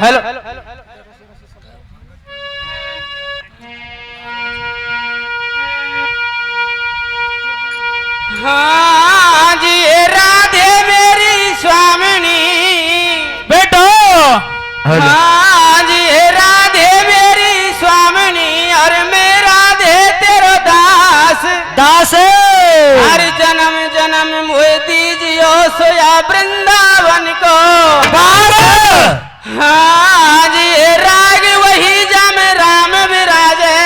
Hello हाँ जी राधे मेरी स्वामिनी बेटो। हाँ जी राधे मेरी स्वामिनी और मैं राधे तेरो दास दास हर जन्म जन्म मुझे दीजियो सोया वृंदावन को बास। हाँ जी राग वही जम राम विराजे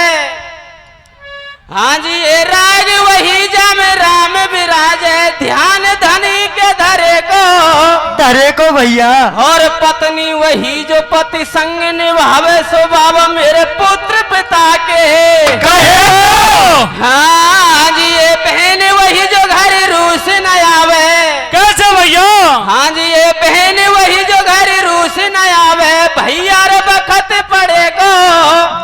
हाँ जी राग वही जम राम विराजे ध्यान धनी के धरे को भैया और पत्नी वही जो पति संग निभावे सो बाबा मेरे पुत्र पिता के कहे। हाँ जी ये बहन वही जो घर रूस न आवे कैसे भैया। हाँ जी ये बहन वही जो घर रूस न आवे भैया रे बखत पड़ेगा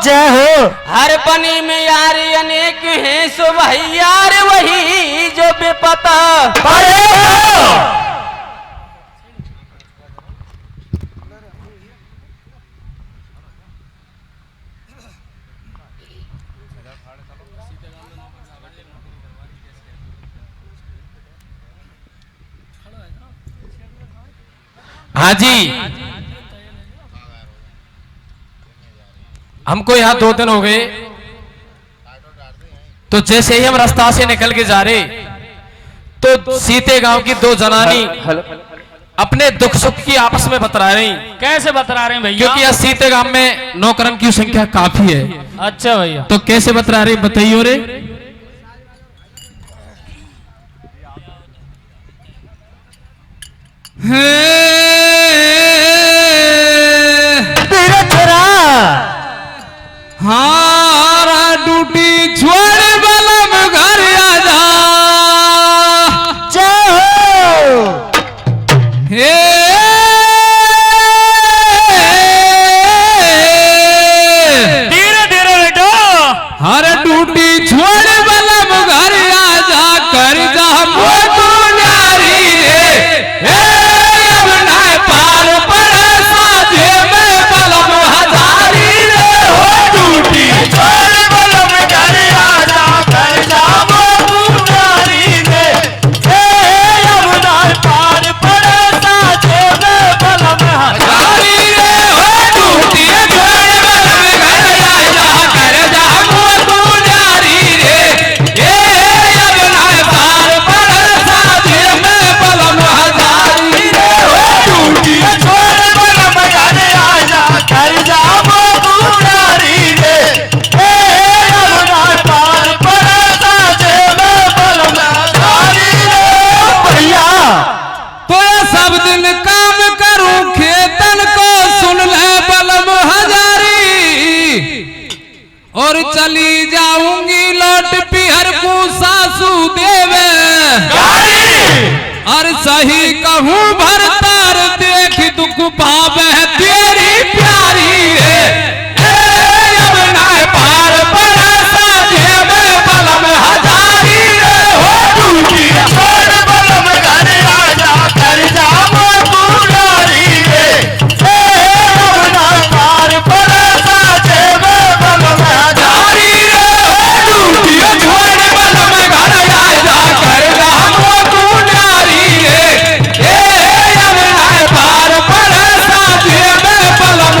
जय हो। हर बनी में यारी अनेक हैं सो भैया रे वही जो बेपता पड़ेगा। हाँ जी हमको यहाँ 2 दिन हो गए तो जैसे ही हम रास्ता से निकल के जा रहे तो सीते गांव की 2 जनानी अपने दुख सुख की आपस में बतरा रही। कैसे बतरा रहे हैं भैया। क्योंकि यहाँ सीते गांव में नौकरन की संख्या काफी है। अच्छा भैया तो कैसे बतरा रही बताइए रे। हारा डूटी छोड़ बलम घर आजा जय हो। हे धीरे धीरे बेटो। हर डूटी छोड़ बलम घर आजा कर जा मोटू नारी रे हे अब ना पार पर साजे में बलम हजारी रे हो डूटी छोड़ बलम घर आजा कर जा मोटू नारी रे हे अब ना पार पर साजे में बलम हजारी रे हो डूटी छोड़ बलम घर आजा कर जा मोटू नारी रे हे अब ना पार पर साजे में बलम हजारी रे हो डूटी छोड़ बलम घर आजा कर जा मोटू नारी रे हे अब ना पार पर साजे में बलम हजारी रे भैया। तो ये सब दिन काम करूं खेतन को सुन ले बलम हजारी और चली जाऊंगी लौट पिहर को सासू देवे और सही कहूं भरतार देख दुख पावे तेरी प्यारी रे हे अब ना पार पर साजे में बलम हजारी रे हो डूटी छोड़ बलम घर आजा कर जा मोटू नारी रे हे अब ना पार पर साजे में बलम हजारी रे हो डूटी छोड़ बलम घर आजा कर जा मोटू नारी रे हे अब ना पार पर साजे में बलम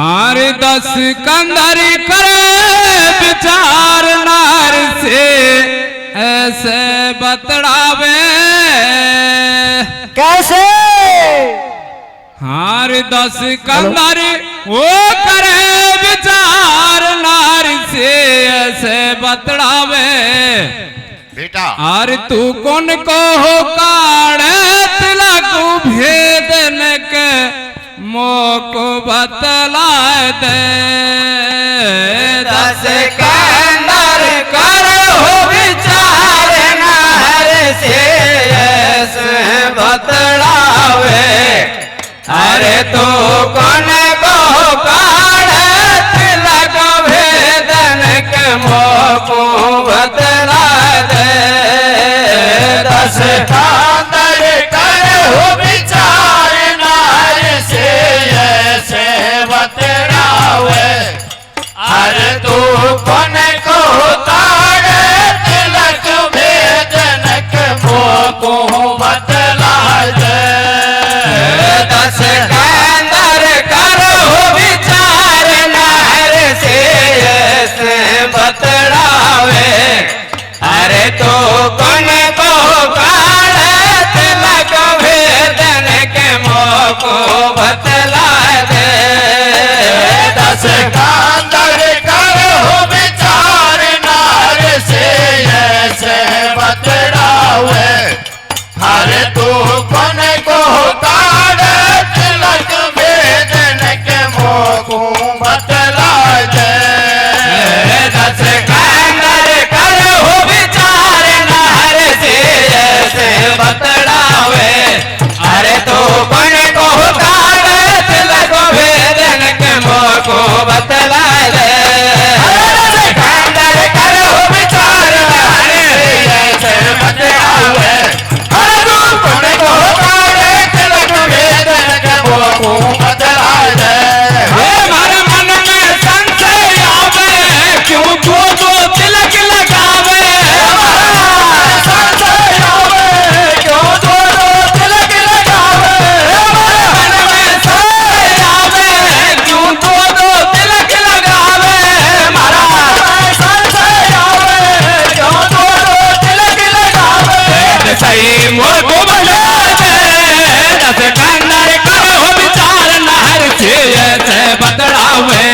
आर दस कंदरी करे विचार नार से ऐसे बतड़ावे कैसे हार दस कंदरी वो करे विचार नार से ऐसे बतड़ावे बेटा आर तू कौन को हो काढ़े तिलक भेदन के मोको बतला दे दस कंदर करो विचार नार से ऐसे बतड़ावे अरे तू कौन को काढ़े तिलक भेदन के मोको बतला दे दस कंदर करो विचार नार से ऐसे बतरावे अरे तू कौन को तारे तिलक भेदन के मोको बतला दे दस कंदर करो विचार नार से ऐसे बतड़ावे अरे तो कौन को काढ़े तिलक भेदन के मोको बतला दे दस कंदर करो विचार नार से ऐसे बतरावे अरे तू कौन को तारे तिलक भेदन के मोको बतला दे दस कंदर करो विचार नार से ऐसे बतड़ावे अरे तो कौन को काढ़े तिलक भेदन के मोको बतला दे कंदर करो विचार नार से ऐसे बतड़ावे अरे तो कौन को काढ़े तिलक भेदन के मोको बतला दे हमारे मन में संशय आवे क्यों दो तिलक लगावे संशय आवे क्यों दो तिलक लगावे मन में संशय आवे क्यों दो तिलक लगावे मारा संशय आवे क्यों दो तिलक लगावे सही मोको बना दे दस कंदर करो विचार नार से ऐसे बतड़ावे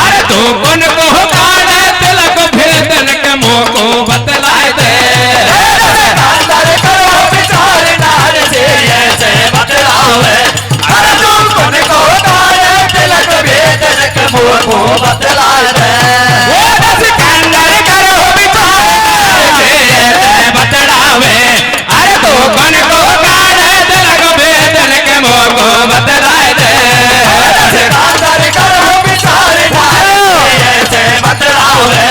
अरे तू कौन को काढ़े तिलक भेदन के मोको बतला दे कंदर करो विचार नार से ऐसे बतड़ावे अरे तू कौन को काढ़े तिलक भेदन के मोको बतला दे दस कंदर करो विचार से ऐसे बतड़ावे अरे तू कौन को काढ़े तिलक भेदन के मोको बतला दे दस कंदर करो विचार नार से ऐसे बतड़ावे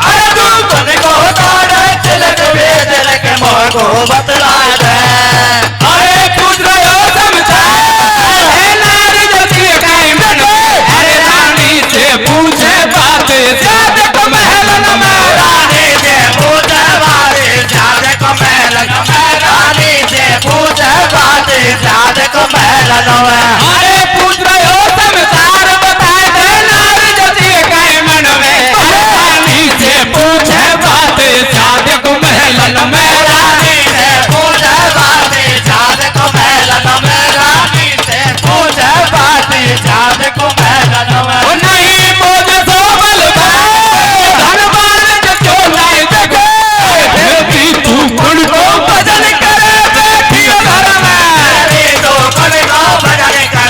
अरे तू कौन को काढ़े तिलक भेदन के मोको बतला दे अरे पूछ रहे हो समझाए है नारी जैसी काई मन अरे रानी से पूछे बात साथ को महल में रानी से पूछे बात साथ को महल में रानी से पूछे बात साथ को महल में अरे पूछ रहे हो समझार बताए दे नारी जैसी काई मन में रानी से पूछे बात साथ को महल में रानी से पूछे बात साथ को महल में रानी से पूछे बात साथ को महल में नहीं पूछे सो बलवा धनवान जो नहीं देखे फिर भी तू कौन को भजन करे बैठी घर में तो कौन को भजन करे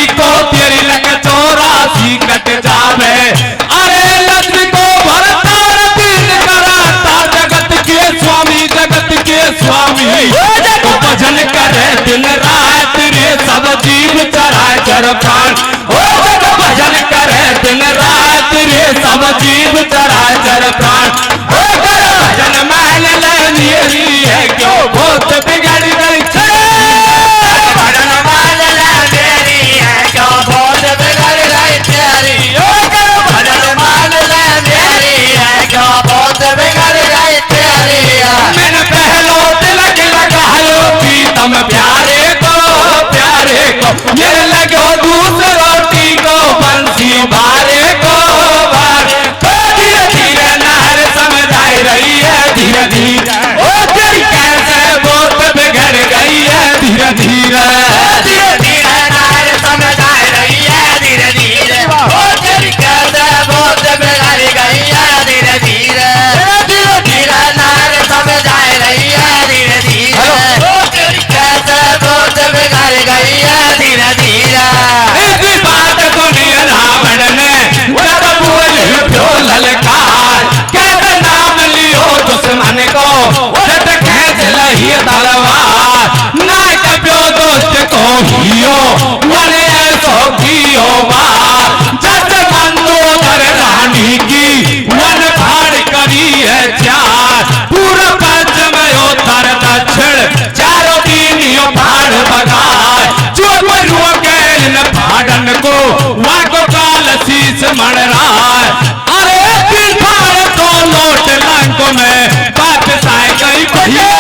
लक्ष्मी को तेरी लग 84 कट जावे। अरे लक्ष्मी को भरता दिन कराता जगत के स्वामी तो भजन करे दिन रात रे सब जीव चराचर प्राण। ओ भजन करे दिन रात रे सब जीव चराचर प्राण। ओ भजन मान लेनी है क्यों बहुत बिगड़ गई छे। भजन मान लेनी है क्यों बहुत बिगड़ गई तेरी। भजन मान लेनी है क्यों बहुत बिगड़ गई तेरी। मैंने पहलो तिलक लगायो प्रीतम प्यारे को मेरे लगो दूसरोटी को बंसी बारे को बार। धीरे धीरे नहर समझाई रही है धीरे धीरे। ओ तेरी कैसे बहुत बिगड़ गई है धीरे धीरे। धीरे धीरे नहर समझाई रही है धीरे धीरे। ओ तेरी कैसे बहुत बिगड़ गई है धीरे धीरे। धीरे धीरे नहर समझाई रही है धीरे धीरे। ओ तेरी कैसे बहुत बिगड़ गई है धीरे धीरे। इसी बात को रावण ने जब बोलो ललकार कैसे नाम लियो दुश्मन को जट खेच लही तलवार। ना कब्यो दोस्त को हियो वने ऐसो कियो बार। जट मंदोदर रानी की वन फाड़ करी है चार। पूर्व पश्चिम उत्तर दक्षिण चारों दीनियों फाड़ बगाए। जो मरुआ गैल फाड़न को वाको काल शीस मण रहा। अरे फिर फाड़ को लोट लंको में वापस आए गई भैया।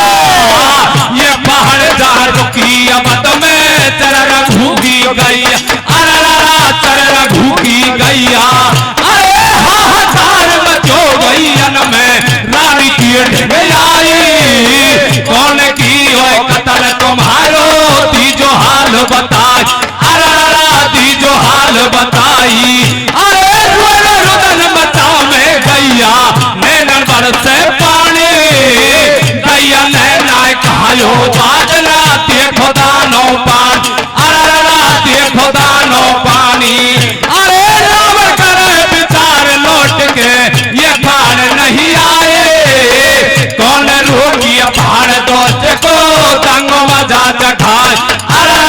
ये पहाड़ जा रुकी अब में चररा घूकी गई। अरे चररा घूकी गैया। अरे हाहाकार मचो गई में रानी की ढग आई। कौन की हो कतल तुम्हारो तीजो हाल बताई। अरे तीजो हाल बताई। अरे रुदन बचा में गैया नैनन बरसे पानी। गैया नैना कहायो बाजना ते खुदा नो पान। अरे ते खुदा नो पानी। अरे रावण करे विचार लौट के ये फाड़ नहीं आए। कौन रोकी फाड़ दोस्त को तंगो मजा चखाए। अरे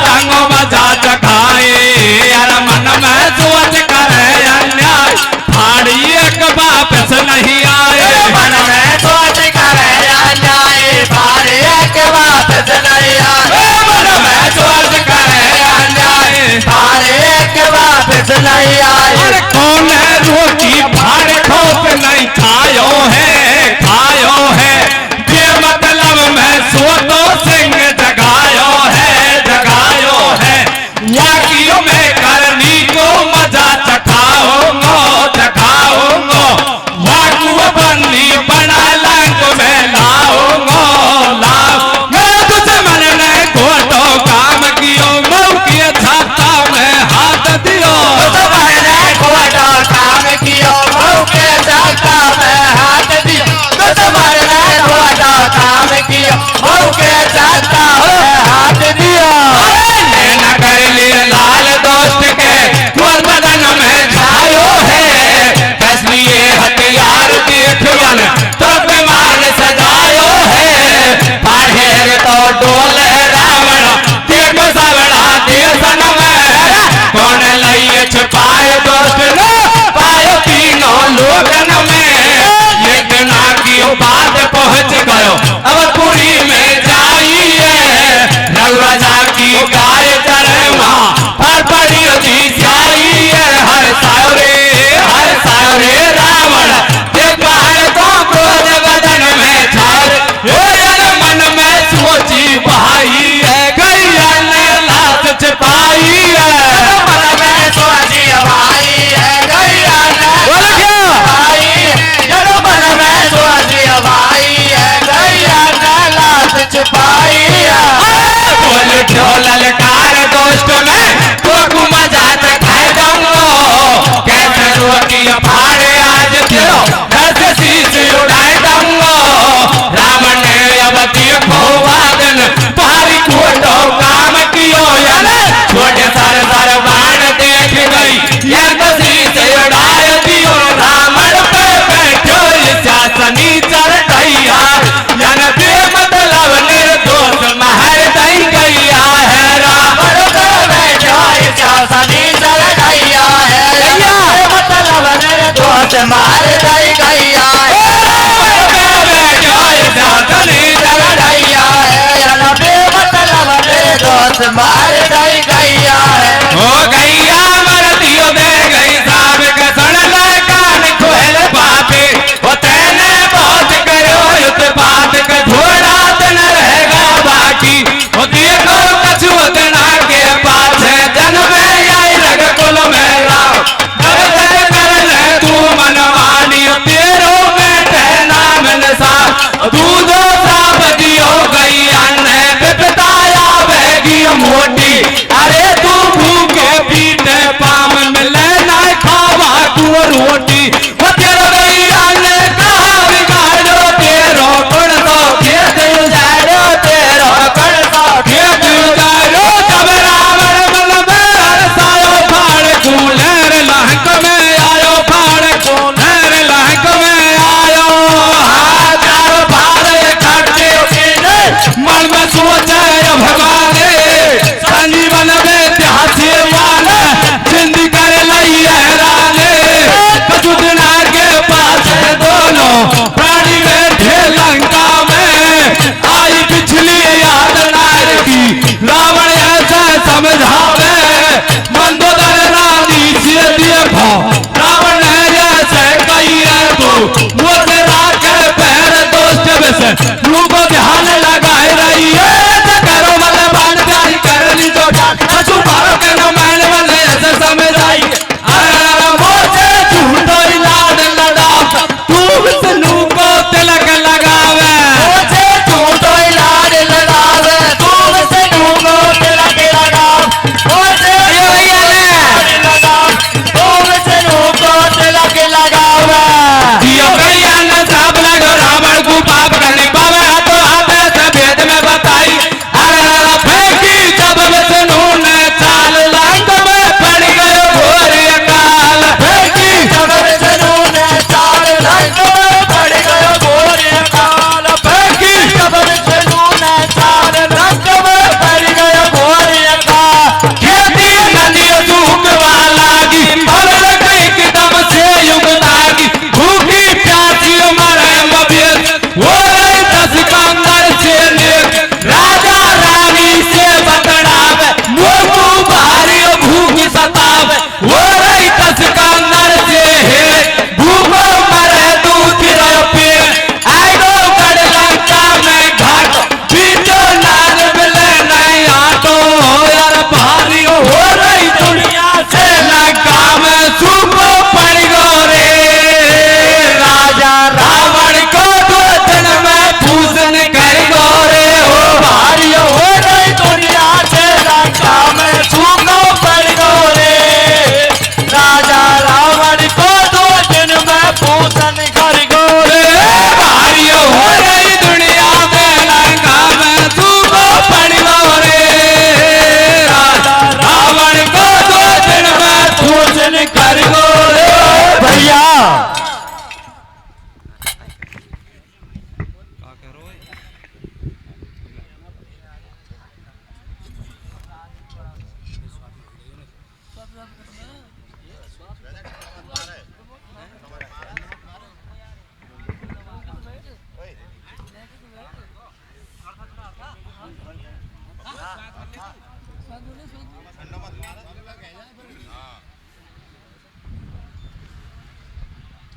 तंगो मजा चखाए। अरे मन में सोच करे अन्याय फाड़ एक वापस नहीं आए। मन में सोच करे अन्याय फाड़ एक वापस नहीं आए। मन में सोच करे अन्याय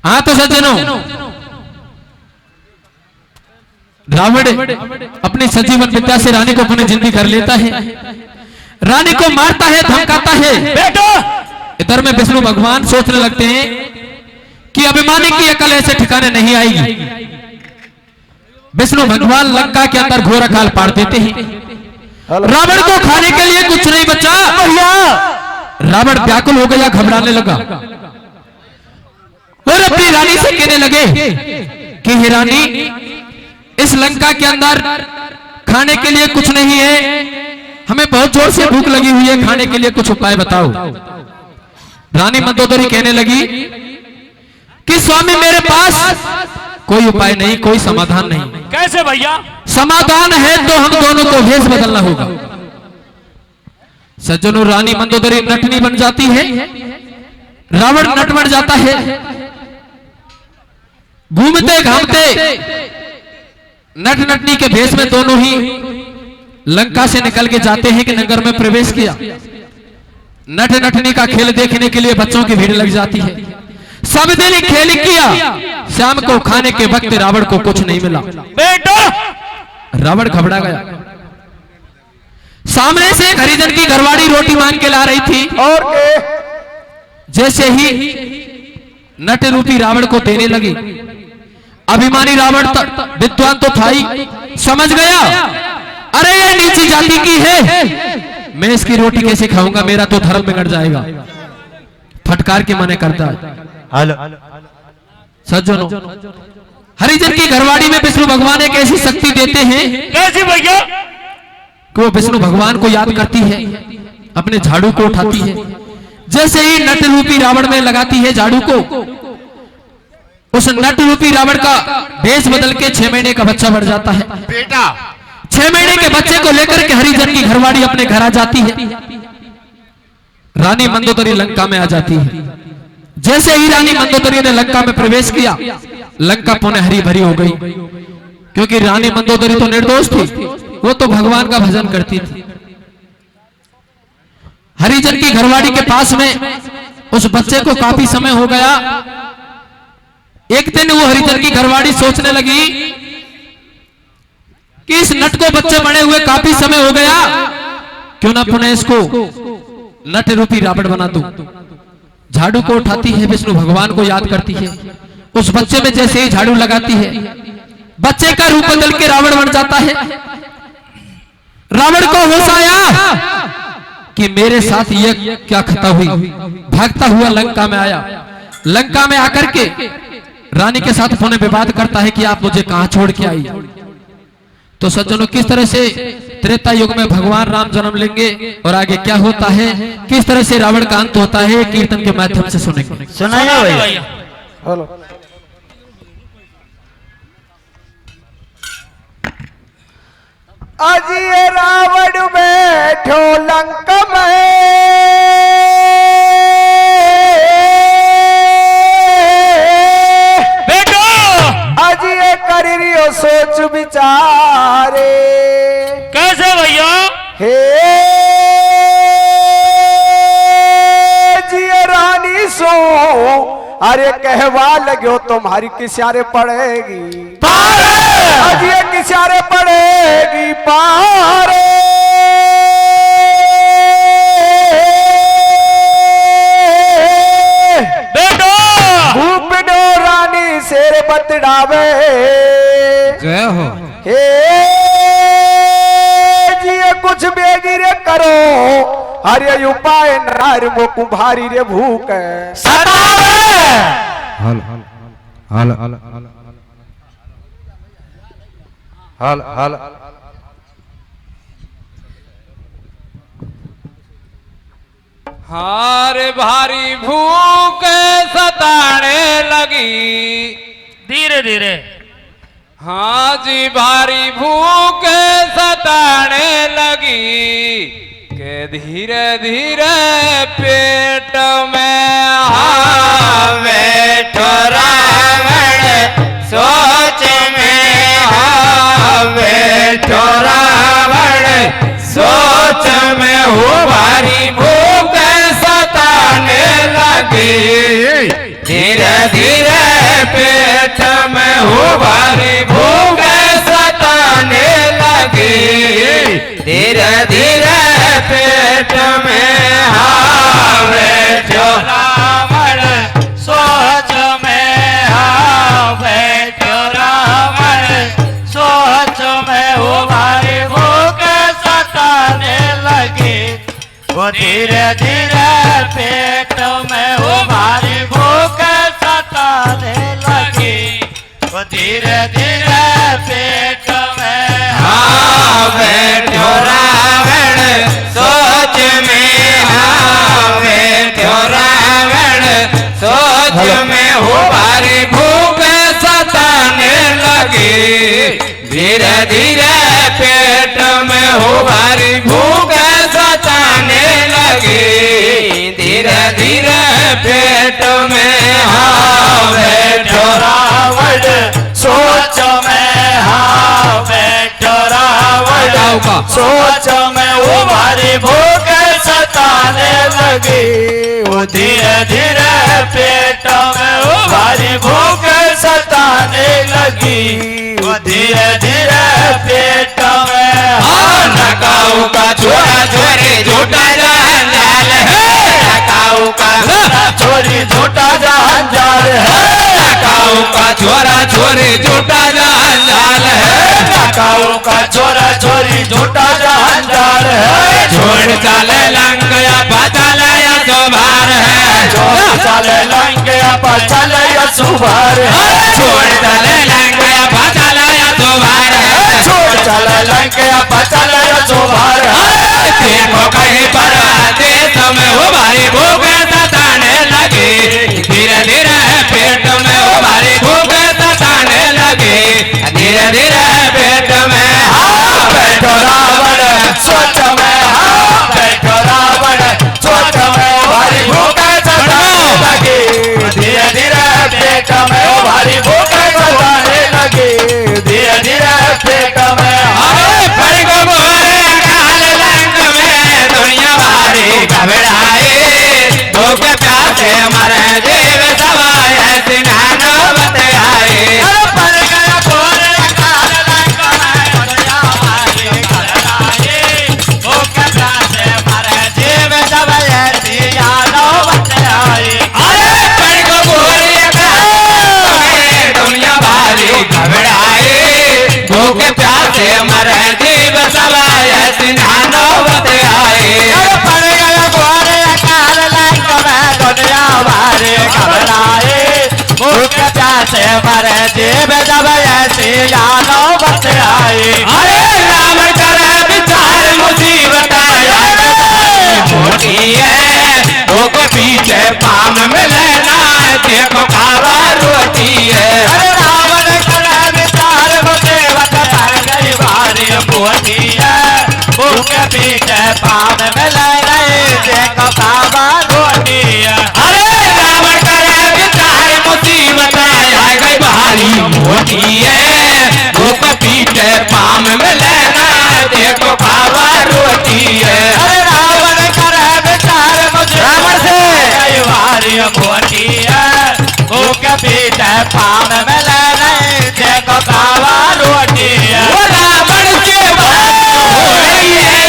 हाँ तो सज्जनों, रावण अपनी सजीवन विद्या से रानी को अपनी जिंदगी कर लेता है, रानी को मारता है, धमकाता है। इधर में विष्णु भगवान सोचने लगते हैं कि अभिमानी की अकल ऐसे ठिकाने नहीं आएगी। विष्णु भगवान लंका के अंदर घोर अकाल पाड़ देते हैं। रावण को खाने के लिए कुछ नहीं बचा। रावण व्याकुल हो गया, घबराने लगा और अपनी रानी से कहने लगे कि हे रानी, इस लंका के अंदर खाने के लिए कुछ नहीं है, हमें बहुत जोर से भूख लगी हुई है, खाने के लिए कुछ उपाय बताओ। रानी मंदोदरी कहने लगी कि स्वामी मेरे पास कोई उपाय नहीं, कोई समाधान नहीं। कैसे भैया? समाधान है तो हम दोनों को भेष बदलना होगा। सज्जनों, रानी मंदोदरी नटनी बन जाती है, रावण नट बन जाता है। घूमते घामते नट नटनी के भेष में दोनों ही लंका से निकल के जाते हैं कि नगर में प्रवेश किया। नट नटनी का खेल देखने के लिए बच्चों की भीड़ लग जाती है। सब दिन खेल किया, शाम को खाने के वक्त रावण को कुछ नहीं मिला। बेटा, रावण घबरा गया। सामने से एक हरिजन की घरवाड़ी रोटी मांग के ला रही थी और जैसे ही नट रूपी रावण को देने लगी, अभिमानी रावण विद्वान तो था ही, समझ गया अरे ये नीची जाति की है, मैं इसकी रोटी कैसे खाऊंगा, मेरा तो धर्म बिगड़ जाएगा। फटकार के मने करता है। सज्जनों, हरिजन की घरवाड़ी में विष्णु भगवान एक ऐसी शक्ति देते हैं कैसे भैया? कि वो विष्णु भगवान को याद करती है, अपने झाड़ू को उठाती है। जैसे ही नट रूपी रावण में लगाती है झाड़ू को, उस नट रूपी रावण का भेष बदल के 6 महीने का बच्चा बढ़ जाता है। बेटा 6 महीने के बच्चे को लेकर के हरिजन की घरवाड़ी अपने घर आ जाती है। रानी मंदोदरी लंका में आ जाती है। जैसे ही रानी मंदोदरी ने लंका में प्रवेश किया, लंका पुनः हरी भरी हो गई, क्योंकि रानी मंदोदरी तो निर्दोष थी, वो तो भगवान का भजन करती थी। हरिजन की घरवाड़ी के पास में उस बच्चे को काफी समय हो गया। एक दिन वो हरिजन की घरवाड़ी सोचने लगी कि इस नट को बच्चे बने हुए काफी समय हो गया, क्यों ना पुनः इसको नट रूपी रावण बना दूं। झाड़ू को उठाती है, विष्णु भगवान को याद करती है। उस बच्चे में जैसे ही झाड़ू लगाती है, बच्चे का रूप बदल के रावण बन जाता है। रावण को होश आया कि मेरे साथ ये क्या खता हुई। भागता हुआ लंका में आया। लंका में आकर के रानी के साथ पुनः विवाद करता है कि आप मुझे कहां छोड़ के आई। तो सज्जनों, किस तरह से त्रेता युग में भगवान राम जन्म लेंगे और आगे क्या होता है, किस तरह से रावण का अंत होता है, कीर्तन के माध्यम से सुनेंगे। सुनाइए भैया। हेलो, अजी रावण बैठो लंका में, अजी कर रियो सोच विचारे। कैसे भैया? हे जी रानी सो, अरे कहवा लगो तुम्हारी किसारे पड़ेगी अजी किसारे पड़ेगी पारे। भूपनो रानी शेर बतड़ावे। जय हो। हे जी कुछ बेगिरे करो, अरे उपाय नार वो कुम्हारी रे भूख हल हल हल हल हल हल हारे भारी भूख सताने लगी। धीरे धीरे। हाँ जी, भारी भूख सताने लगी। के धीरे धीरे पेट में आवे रावण सोच में आवे रावण सोच में हो भारी भूख सताने लगी धीरे धीरे पेट में हो भारी भूख सताने लगी धीरे धीरे पेट में आवे रावण सोच में आवे रावण सोच में वो भारी भूख सताने लगी वो धीरे धीरे पेट में वो भारी भूख सताने लगी वो धीरे धीरे पेट में आवे रावण सोच में आवे रावण सोच में हो भारी भूख सताने लगी धीरे धीरे पेट में हो भारी भूख सताने लगी धीरे धीरे पेट में आवे रावण सोच में आवे रावण सोच में वो भारी भूख सताने लगी वो धीरे धीरे पेट में वो भारी भूख सताने लगी वो धीरे धीरे पेट में नकाऊ का छोरा छोरी झूठा जंजाल है नकाऊ का छोरी झूठा जंजाल है नकाऊ का छोरा छोरी झूठा जंजाल है नकाऊ का छोरा छोरी झूठा जंजाल है छोड़ चले लंगया पचलया सुभार है छोड़ चले लंगया पचलया सुभार है छोड़ चले लंगया पचलया सुभार है छोड़ चले लंगया पचलया सुभार है देखो कहीं पर देश में वो भारी भूख सताने लगी धीरे धीरे पेट में वो भारी भूख सताने लगी धीरे धीरे पेट में बैठो रावण सोच में बैठो रावण सोच में भारी भूख सताने लगी धीरे धीरे पेट में भारी भूख सताने लगी धीरे धीरे पेट में घबराए भूख प्यासे मरे देव सवाए सिन्हानो बतआए पर गया भोरे काल लंग में दुनिया मारी घबराए भूख प्यासे मरे देव सवाए सिन्हानो बतआए अरे पर को भोरे काल दुनिया भारी घबराए भूख प्यासे मरे देव सवाए सिन्हानो बतआए भूख प्यासे मरे देव जब ऐसी यानो बतआए अरे राम करे विचार मुसीबत मोटी है भूख पीछे पान में लेना देखो खावा रोटी है अरे रावण करे विचार मुसीबत पर गई भारी मोटी है भूख पीछे पान में ले रही देखो खावा रोटी है अरे राम करे विचार मुसीबत आ गई भारी मोटी है भूख पीछे पान में लेना देखो खावा रोटी है अरे रावण करे विचार रावण से कई भारी मोटी है भूख पीछे पान में ले रही देखो खावा रोटी है वो रावण के बात हो रही है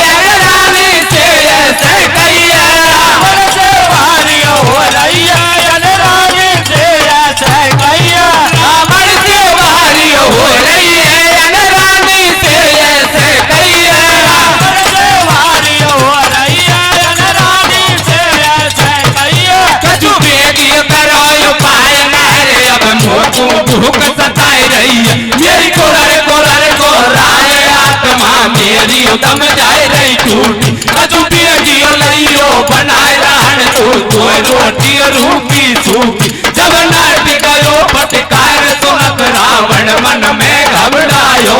रानी से ऐसे कहिए रावण से भारी हो रही है रानी से ऐसे कहिए रावण से भारी हो रही है रानी से ऐसे कहिए रावण से भारी हो रही है रानी से ऐसे कहिए कछु बेगी करो उपाय नारे अब मोकू भूख सताई रही है मेरी कोराए आत्मा मेरी दम जाए रही टूटी कछु बेगी लइयो बनाए रहन तू रोटी रूखी सूखी जब नाट गयो फटकार सुनत रावण मन में घबरायो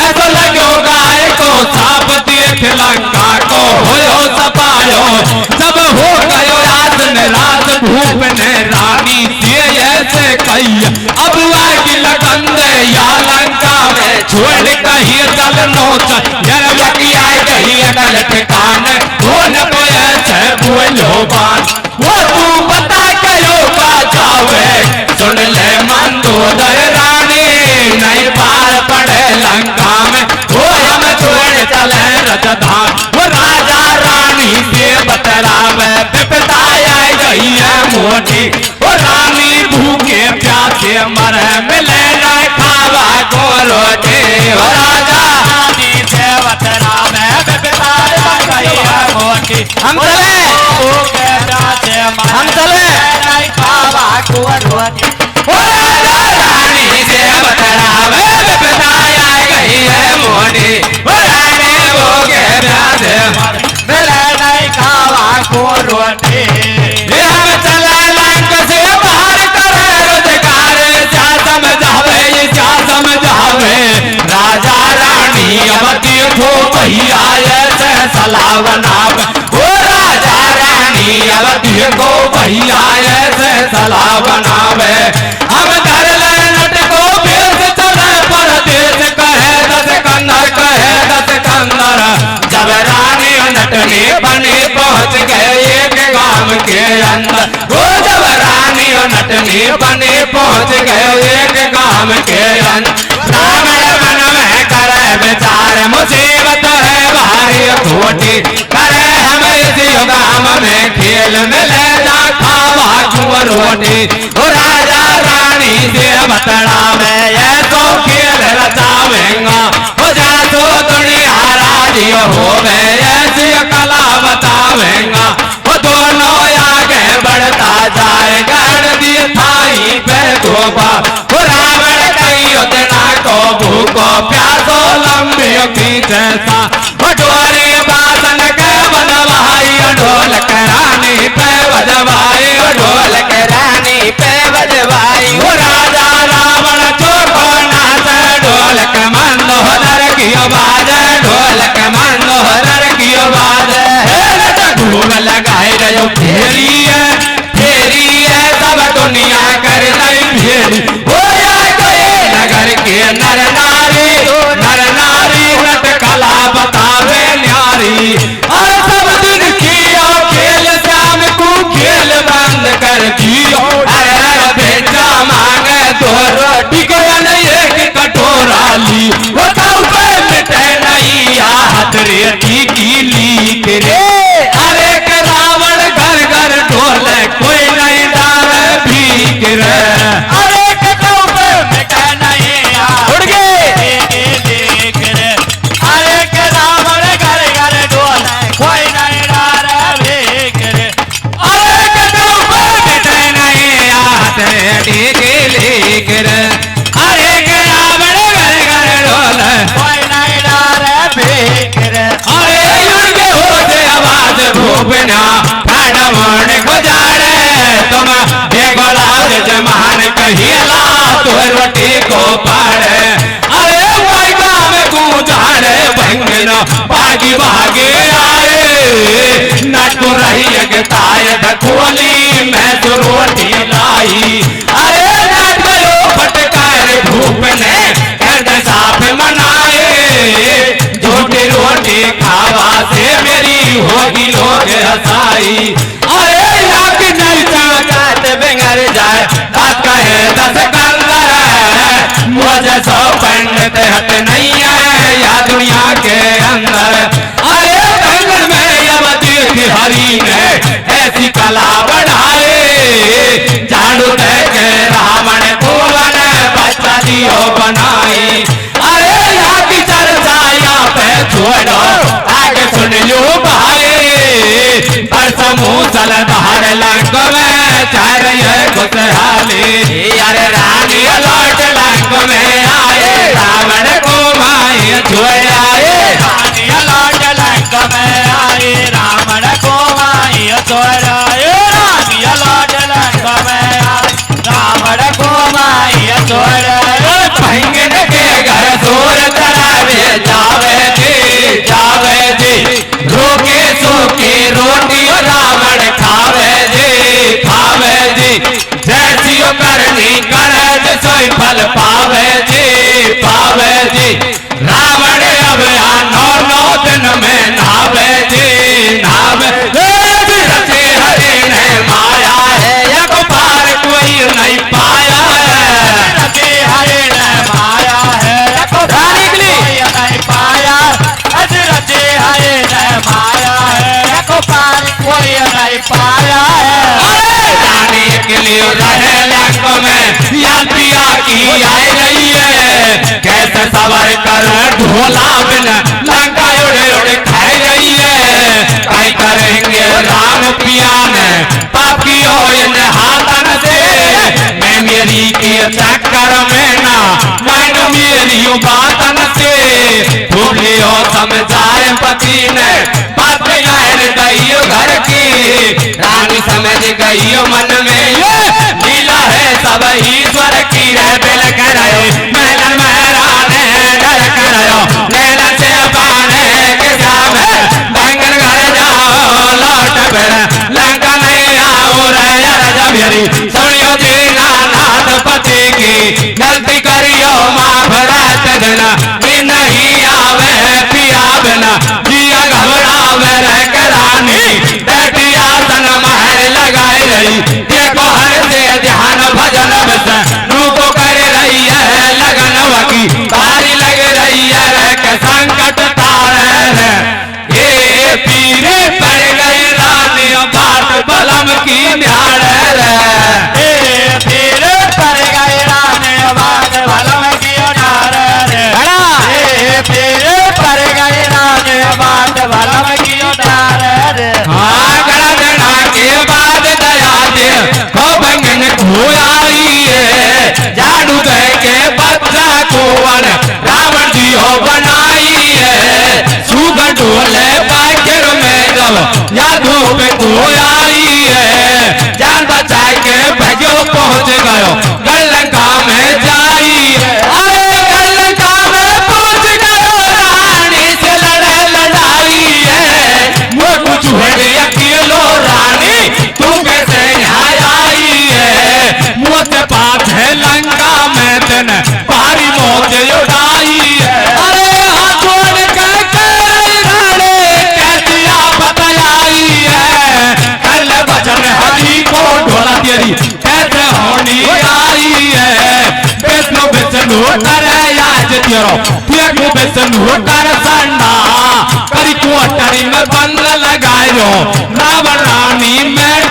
ऐसा लगो गाय को साप देख लंका को होयो भूप ने रानी से ऐसे कही अब आगे लगन दे या लंका में छोड़ कही चल नोच यार बकिया कही अकल ठिकान वो न को ऐसे बोलो बात वो तू बता कयो का जावे सुन ले मंदोदर रानी नहीं पार पड़े लंका में वो हम छोड़ चले रजधाम वो राजा रानी से बतलावे बिपताया गई है मोटी वो रानी भूखे प्यासे मरे मिले न खावा को रोटी वो राजा रानी से बतलावे बिपताया गई है मोटी हम चले भूखे प्यासे मरे हम चले नहीं खावा को रोटी वो राजा रानी से बतलावे बिपताया गई है मोटी वो रानी भूखे प्यासे मरे मिले नहीं खावा को रोटी हम चला लंक से बाहर करे रोजगार क्या समझावे क्या समझावे राजा रानी अब देखो भैया ऐसे सलाह बनावे ओ राजा रानी अब देखो भैया ऐसे सलाह बनावे हम धर ले नट को बेच चले परदेश कहे दस कंदर जब रानी नटने बने पहुंच गए एक गांव के अंदर वो जब रानी नटने बने पहुंच गए एक गांव के अंदर रावण मन में करे विचार मुसीबत है भारी खोटी करे हम इस गांव में खेल मिले जा खावा कुंवर रोटी वो राजा रानी से बतड़ा में ये तो खेल रचावेंगा हो जा तो दुनिया राजी हो गए ऐसी कला बतावेंगा वो दोनों आगे बढ़ता जाए कर दिए थाई पे गोबा वो रावण कई उतना को भूखो प्यासो लंबी खींचे सा वो डोरी बासन के बजवाई ढोलक रानी पे बजवाई ढोलक रानी पे बजवाई वो राजा रावण चोखो नाच ढोलक मनोहर की आवाज ढोलक मनोहर की आवाज धूम लगाए रहो फेरी है सब दुनिया कर नहीं फेरी हो गए नगर के नर नारी नट कला बतावे न्यारी और सब दिन किया खेल शाम को खेल बंद कर दियो अरे बेटा मांगे दो रोटी को एक कटोरा ली वो तो पे मिटे नहीं हाथ रेती की लीक रे अरे के रावण घर घर ढोले कोई नहीं डाले भीख रे अरे के तो पे मिटे नहीं उड़ गए लीक रे अरे के रावण घर घर ढोले कोई नहीं डाले भीख रे अरे के तो पे मिटे नहीं हाथ रेती की लीक रे अरे के रावण घर घर ढोले कोई नहीं डाले भीख रे अरे उनके होते आवाज भूपना काडमण गुजारे तुम बेगोलाज जमान कहिला तो रोटी को पाड़े अरे भाई गाँव गुजारे भंगना भागी भागे आए नटू रही अगताय ढकोली मैं तो रोटी लाई अरे नट गयो फटकार भूप ने कर साफ मनाए झूठी रोटी खावा से मेरी होगी लोग हसाई अरे लाख नरचा जात बेंगर जाए बात कहे दस कंदर मुझे सौ पंडित हट नहीं है या दुनिया के अंदर अरे बेंगर में यवती हरी ने ऐसी कला बढ़ाए झाड़ू दे के रावण को बच्चा दियो बनाई अरे यहाँ की चर्चा यहाँ पे छोड़ो आगे सुन लो भाई पर समूह चल बाहर लंक में चार ये खुशहाली अरे रानी लौट लंक में आए रावण को माई छोड़ आए रानी लौट लंक में आए रावण को माई छोड़ आए रानी लौट लंक में आए रावण को माई छोड़ आए भंगन के घर दूर तरावे जावे जी रोके सोके रोटी रावण खावे जी कोई फल पावे जी रावण अब 9 दिन में नावे जी रचे हरे ने माया है एक पार कोई नहीं पाया है रचे हरे ने माया है रानी के लिए नहीं पाया अज रचे हरे ने माया है पार कोई नहीं पाया है रानी के लिए रहे लंक में या पिया की आई रही है कैसे सवार कर ढोला बिन लंका उड़े उड़े खाई रही है कहीं करेंगे राम पिया ने पाप की हो इन हाथन से मैं मेरी के चक्कर में ना मन मेरी बातन से भूलियो समझाए पति ने बात गई घर की रानी समझ गई मन में ये लीला है सब ईश्वर की है बिल करायो मैलन महराने डर करायो नैना से पाने के सामने बैंगन घर जाओ लौट फिर लंका नहीं आओ रे जबरी सुनियो दीना नाथ पति की गलती करियो माफ रात देना नहीं आवे पिया बिना जिया घबरावे रह करानी बैठिया सन महर लगाई रही देखो हर से ध्यान भजन बस रूपो कर रही है लगन वकी भारी लग रही है के संकट तार है ये पीरे पड़ गई रानी बाट बलम की न्याड़ रे फिर पर गए राने बाट बलम की न्याड़ रे फिर पर गए राने बाट बलम की न्याड़ रे हाँ गड़ा देना के बाद दया दे हो बंगन खोयाई है झाड़ू दे के बच्चा को रावण जी हो बनाई है सुगर ढोले बाकर में जब यादों पे खोयाई है जान बचा के भजो पहुंच गयो गलंका में जाई है अरे गलंका में पहुंच गयो रानी से लड़ाई है वो कुछ अकेलो रानी तू कैसे यहाँ आई है मुझे पास है लंका में तेने भारी मौत उड़ाई है अरे हाथ जोड़ के रानी कैसिया बताई है कल बचन हरी को ढोला तेरी कैसे होनी आई है विष्णु विष्णु कर आज तेरो तेरू विष्णु कर संडा करी कोटरी में बंद लगायो रावण रानी में